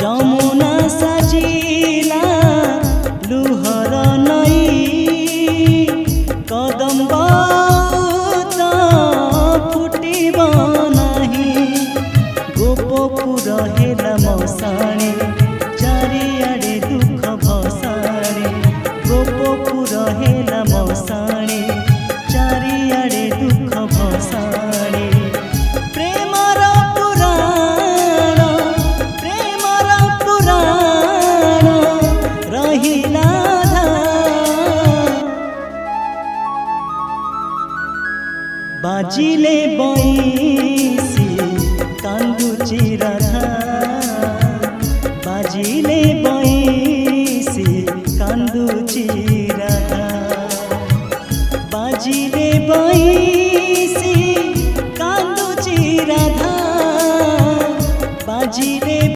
जमुना साजिला लुहर नई कदम्ब त फुटिब नाही गोपपुर हेला मसाणे चारिआडे दुख भसाणे गोपपुर हेला मसाणे चारिआडे दुख भसाणे प्रेमर पुराण रहिला बाजिले बंसी कांदुची राधा बाजिले बंसी